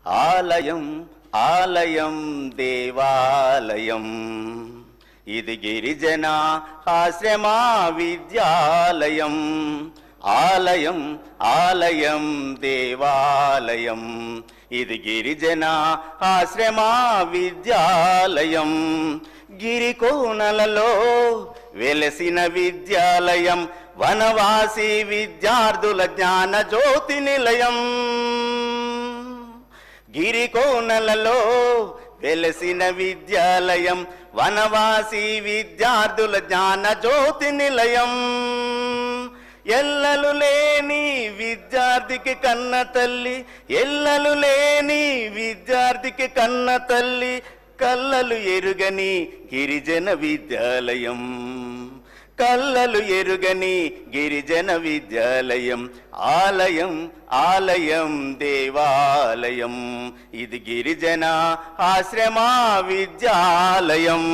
ఆలయం ఆలయం దేవాలయం ఇది గిరిజన ఆశ్రమ విద్యాలయం. ఆలయం ఆలయం దేవాలయం ఇది గిరిజన ఆశ్రమ విద్యాలయం. గిరికోనలలో వెలసిన విద్యాలయం, వనవాసి విద్యార్థుల జ్ఞాన జ్యోతి నిలయం. గిరికోనలలో వెలసిన విద్యాలయం, వనవాసి విద్యార్థుల జ్ఞాన జ్యోతి నిలయం. ఎల్లలు లేని విద్యార్థికి కన్న తల్లి, ఎల్లలు లేని విద్యార్థికి కన్న తల్లి, కల్లలు ఎరుగని గిరిజన విద్యాలయం. కల్లలు ఎరుగని గిరిజన విద్యాలయం. ఆలయం ఆలయం దేవాలయం ఇది గిరిజన ఆశ్రమ విద్యాలయం.